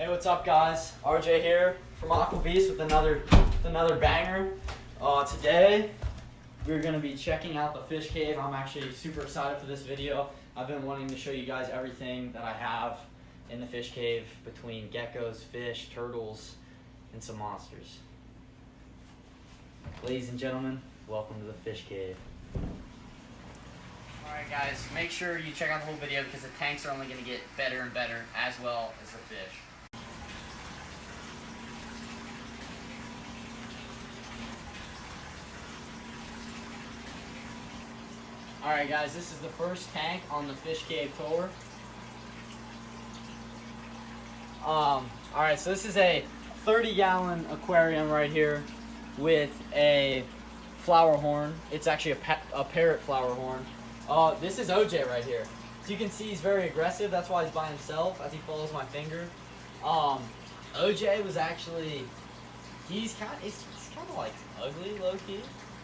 Hey, what's up, guys? RJ here from Aquarist with another banger. Today we're gonna be checking out the fish cave. I'm actually super excited for this video. I've been wanting to show you guys everything that I have in the fish cave between geckos, fish, turtles, and some monsters. Ladies and gentlemen, welcome to the fish cave. Alright guys, make sure you check out the whole video because the tanks are only going to get better and better as well as the fish. Alright guys, this is the first tank on the fish cave tour. Alright, so this is a 30-gallon aquarium right here with a flower horn. It's actually a parrot flower horn. This is OJ right here. So you can see he's very aggressive. That's why he's by himself as he follows my finger. OJ was actually, he's kind of like ugly, low key,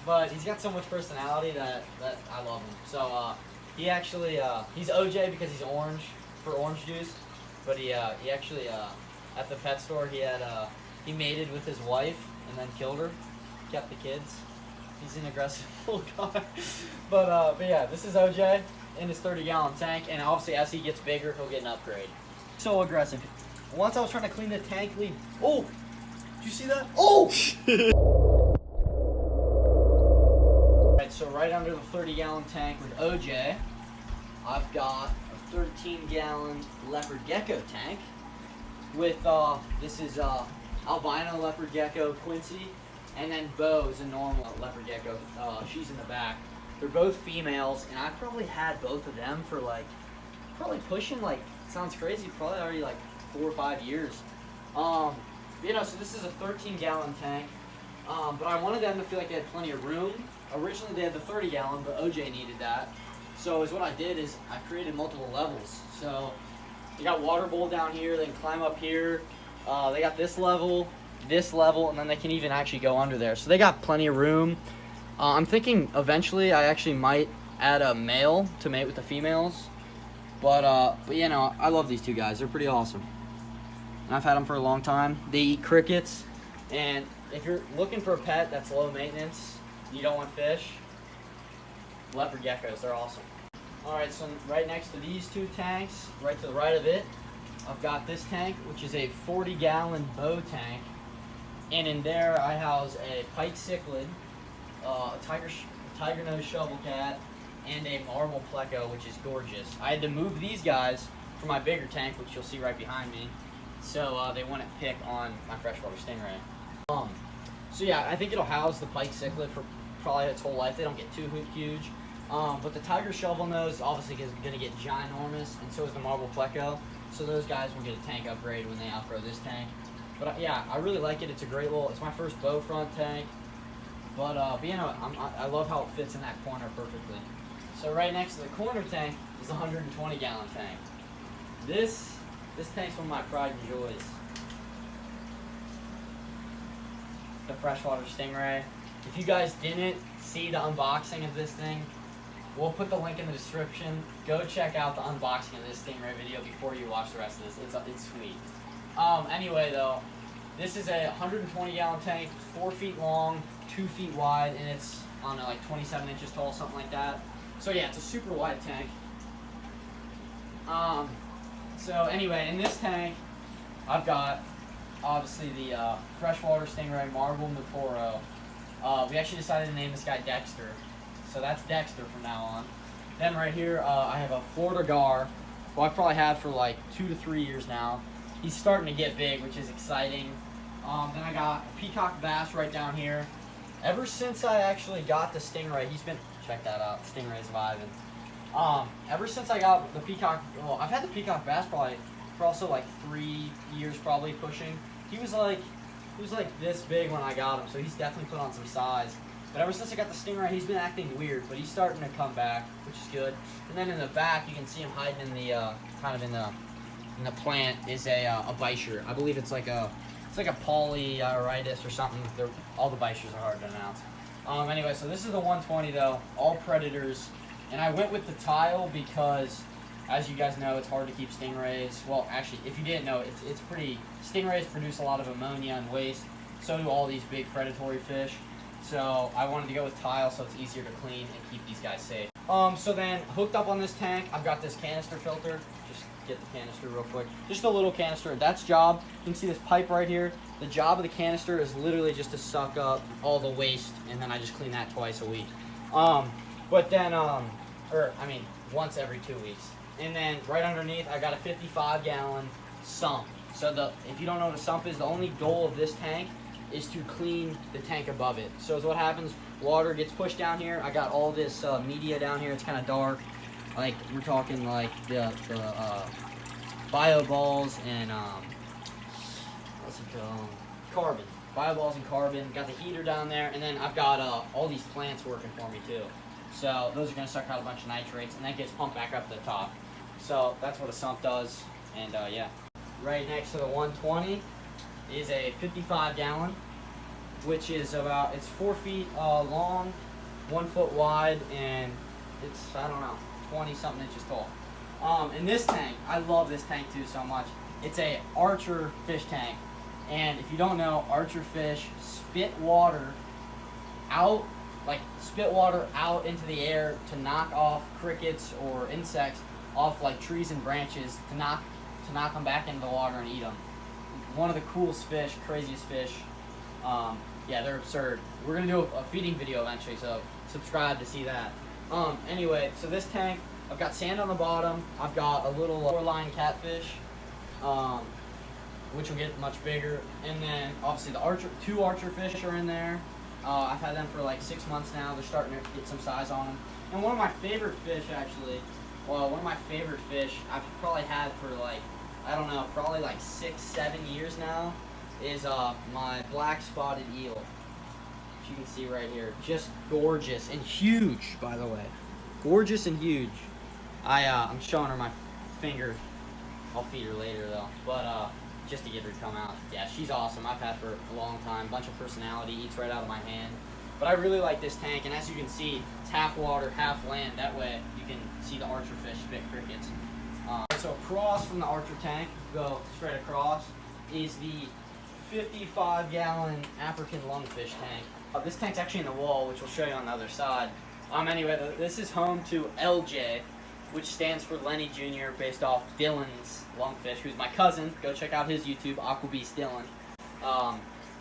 but he's got so much personality that I love him. So he actually he's OJ because he's orange for orange juice, but he actually at the pet store he mated with his wife and then killed her, kept the kids. He's an aggressive little guy. But yeah, this is OJ in his 30-gallon tank, and obviously as he gets bigger, he'll get an upgrade. So aggressive. Once I was trying to clean the tank lead. Oh! Did you see that? Oh! Alright, so right under the 30-gallon tank with OJ, I've got a 13-gallon leopard gecko tank with, this is albino leopard gecko, Quincy. And then Bo is a normal leopard gecko. She's in the back. They're both females, and I've probably had both of them for probably pushing sounds crazy, probably already 4 or 5 years. So this is a 13-gallon tank, but I wanted them to feel like they had plenty of room. Originally they had the 30-gallon, but OJ needed that. So what I did is I created multiple levels. So they got water bowl down here, they can climb up here. They got this level, and then they can even actually go under there. So they got plenty of room. I'm thinking eventually I actually might add a male to mate with the females. But I love these two guys. They're pretty awesome. And I've had them for a long time. They eat crickets. And if you're looking for a pet that's low maintenance, you don't want fish, leopard geckos, they're awesome. Alright, so right next to these two tanks, right to the right of it, I've got this tank, which is a 40-gallon bow tank. And in there, I house a pike cichlid, a tiger nose shovel cat, and a marble pleco, which is gorgeous. I had to move these guys from my bigger tank, which you'll see right behind me, so they wouldn't pick on my freshwater stingray. So yeah, I think it'll house the pike cichlid for probably its whole life. They don't get too huge. But the tiger shovel nose obviously is going to get ginormous, and so is the marble pleco. So those guys will get a tank upgrade when they outgrow this tank. But yeah, I really like it. It's a great it's my first bow front tank. But I love how it fits in that corner perfectly. So right next to the corner tank is a 120-gallon tank. This tank's one of my pride and joys. The freshwater stingray. If you guys didn't see the unboxing of this thing, we'll put the link in the description. Go check out the unboxing of this stingray video before you watch the rest of this. It's sweet. Anyway though, this is a 120-gallon tank, 4 feet long, 2 feet wide, and it's, I don't know, 27 inches tall, something like that. So yeah, it's a super wide tank. So anyway, in this tank, I've got, obviously, the freshwater stingray marble Maporo. We actually decided to name this guy Dexter. So that's Dexter from now on. Then right here, I have a Florida gar, who I've probably had for 2 to 3 years now. He's starting to get big, which is exciting. Then I got a peacock bass right down here. Ever since I actually got the stingray, check that out, Stingray's vibing. Ever since I got the peacock, I've had the peacock bass probably for also 3 years probably pushing. He was this big when I got him, so he's definitely put on some size. But ever since I got the stingray, he's been acting weird, but he's starting to come back, which is good. And then in the back, you can see him hiding in the, in the plant is a bichir. I believe it's like a polyiritis or something. All the bichirs are hard to announce. Anyway, so this is the 120 though, all predators. And I went with the tile because As you guys know, it's hard to keep stingrays. Well, actually, if you didn't know, it's pretty. Stingrays produce a lot of ammonia and waste. So do all these big predatory fish. So I wanted to go with tile so it's easier to clean and keep these guys safe. So then hooked up on this tank, I've got this canister filter. Just get the canister real quick. Just a little canister. That's job. You can see this pipe right here. The job of the canister is literally just to suck up all the waste, and then I just clean that twice a week. But then, once every 2 weeks. And then right underneath, I got a 55-gallon sump. So if you don't know what a sump is, the only goal of this tank is to clean the tank above it. So what happens, water gets pushed down here. I got all this media down here. It's kind of dark. Like, we're talking like the bio balls and, what's it called? Carbon. Bio balls and carbon. Got the heater down there. And then I've got all these plants working for me too. So those are going to suck out a bunch of nitrates, and that gets pumped back up to the top. So that's what a sump does. And yeah. Right next to the 120 is a 55-gallon, which is it's 4 feet long, 1 foot wide, and it's, I don't know, 20-something inches tall. And this tank, I love this tank too so much. It's a archer fish tank. And if you don't know, archer fish spit water out into the air to knock off crickets or insects off like trees and branches to knock them back into the water and eat them. One of the coolest fish, craziest fish. Yeah, they're absurd. We're gonna do a feeding video eventually, so subscribe to see that. Anyway, so this tank, I've got sand on the bottom. I've got a little shoreline catfish, which will get much bigger. And then obviously the two archer fish are in there. I've had them for like 6 months now. They're starting to get some size on them. And one of my favorite fish, actually, I've probably had for like, I don't know, probably like 6-7 years now, is my black spotted eel. Which you can see right here. Just gorgeous and huge, by the way. Gorgeous and huge. I'm showing her my finger. I'll feed her later though. But just to get her to come out. Yeah, she's awesome. I've had for a long time. Bunch of personality, eats right out of my hand. But I really like this tank, and as you can see, it's half water, half land. That way you can see the archer fish spit crickets. So across from the archer tank, go straight across, is the 55-gallon African lungfish tank. This tank's actually in the wall, which we'll show you on the other side. Anyway, this is home to LJ, which stands for Lenny Jr., based off Dylan's lungfish, who's my cousin. Go check out his YouTube, Aquabeast Dylan.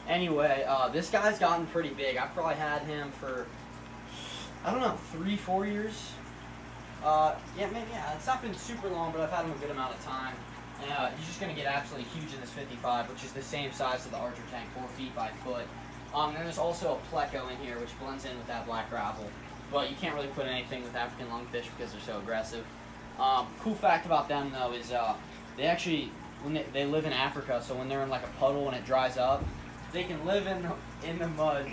Anyway, this guy's gotten pretty big. I've probably had him for, I don't know, 3-4 years. Yeah, it's not been super long, but I've had him a good amount of time. And he's just going to get absolutely huge in this 55, which is the same size as the archer tank, 4 feet by foot. And there's also a pleco in here, which blends in with that black gravel. But you can't really put anything with African lungfish because they're so aggressive. Cool fact about them, though, is they actually, they live in Africa, so when they're in like a puddle and it dries up, they can live in the mud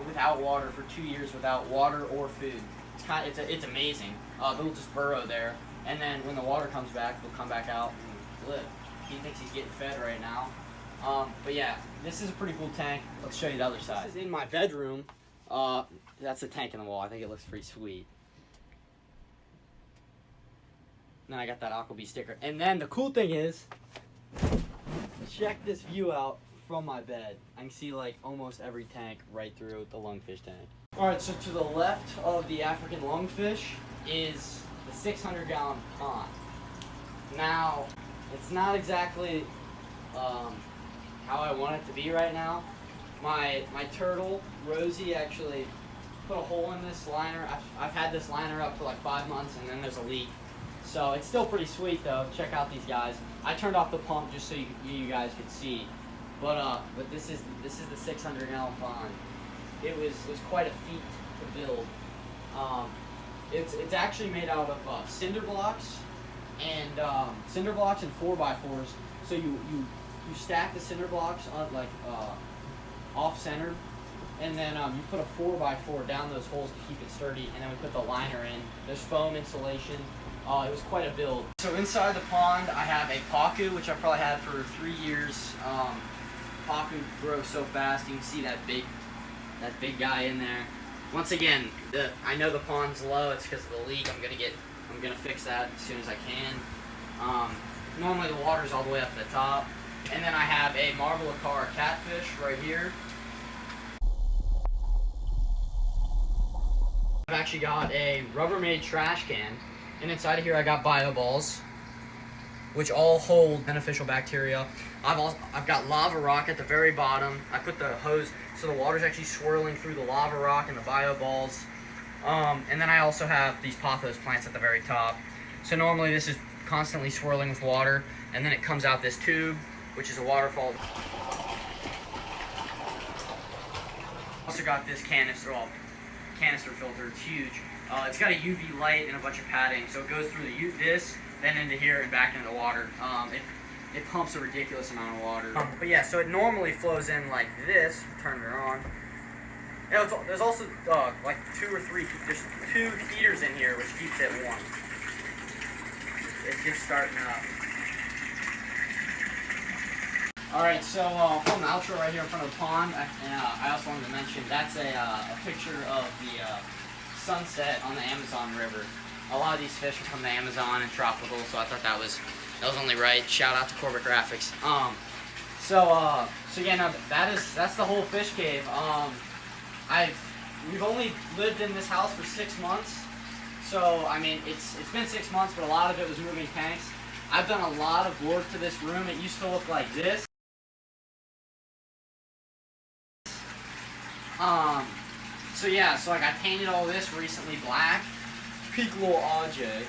without water for 2 years without water or food. It's amazing. They'll just burrow there, and then when the water comes back, they'll come back out and live. He thinks he's getting fed right now. But yeah, this is a pretty cool tank. Let's show you the other side. This is in my bedroom. That's the tank in the wall. I think it looks pretty sweet. And then I got that Aquabeast sticker. And then the cool thing is, check this view out from my bed. I can see like almost every tank right through the lungfish tank. Alright, so to the left of the African lungfish is the 600-gallon pond. Now, it's not exactly how I want it to be right now. My turtle, Rosie, actually put a hole in this liner. I've had this liner up for like 5 months, and then there's a leak. So it's still pretty sweet though. Check out these guys. I turned off the pump just so you guys could see. But this is the 600-gallon pond. It was quite a feat to build. It's actually made out of cinder blocks and 4x4s. So you stack the cinder blocks on like off-centered, and then you put a 4x4 down those holes to keep it sturdy, and then we put the liner in. There's foam insulation. It was quite a build. So inside the pond, I have a pacu, which I've probably had for 3 years. Pacu grows so fast. You can see that big guy in there. Once again, I know the pond's low. It's because of the leak. I'm gonna get I'm gonna fix that as soon as I can. Normally the water's all the way up to the top. And then I have a marble car catfish right here. I've actually got a Rubbermaid trash can, and inside of here I got bio balls, which all hold beneficial bacteria. I've got lava rock at the very bottom. I put the hose so the water's actually swirling through the lava rock and the bio balls. And then I also have these pothos plants at the very top. So normally this is constantly swirling with water, and then it comes out this tube, which is a waterfall. Also got this canister filter. It's huge. It's got a UV light and a bunch of padding, so it goes through this, then into here and back into the water. It pumps a ridiculous amount of water. But yeah, so it normally flows in like this. Turn it on. You know, there's also like there's 2 heaters in here, which keeps it warm. It's just starting up. Alright, so from the outro right here in front of the pond, I also wanted to mention that's a picture of the sunset on the Amazon River. A lot of these fish are from the Amazon and tropical, so I thought that was only right. Shout out to Corbett Graphics. So yeah, no, that's the whole fish cave. We've only lived in this house for 6 months, so I mean it's been 6 months, but a lot of it was moving tanks. I've done a lot of work to this room. It used to look like this. So yeah, so like I painted all this recently black. Peak little AJ.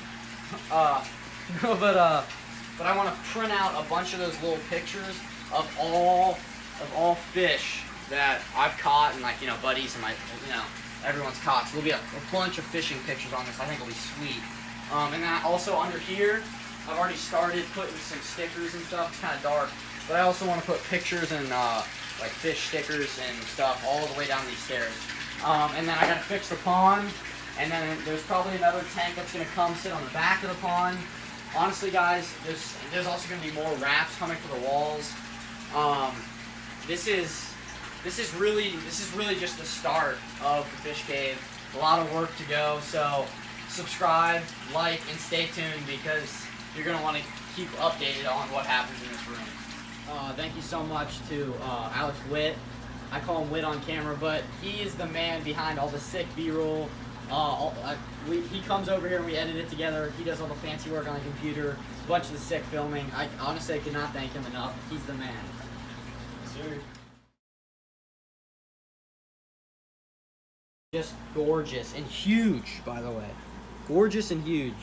No, but I want to print out a bunch of those little pictures of all fish that I've caught and, like, you know, buddies and my, you know, everyone's caught. So there'll be a bunch of fishing pictures on this. I think it'll be sweet. And then also under here, I've already started putting some stickers and stuff. It's kind of dark, but I also want to put pictures and like fish stickers and stuff all the way down these stairs. And then I gotta fix the pond, and then there's probably another tank that's gonna come sit on the back of the pond. Honestly, guys, there's also gonna be more wraps coming for the walls. This is really just the start of the fish cave. A lot of work to go. So subscribe, like, and stay tuned because you're gonna want to keep updated on what happens in this room. Thank you so much to Alex Witt. I call him Witt on camera, but he is the man behind all the sick B-roll. He comes over here and we edit it together. He does all the fancy work on the computer, a bunch of the sick filming. I honestly cannot thank him enough. He's the man. Sir. Just gorgeous and huge, by the way. Gorgeous and huge.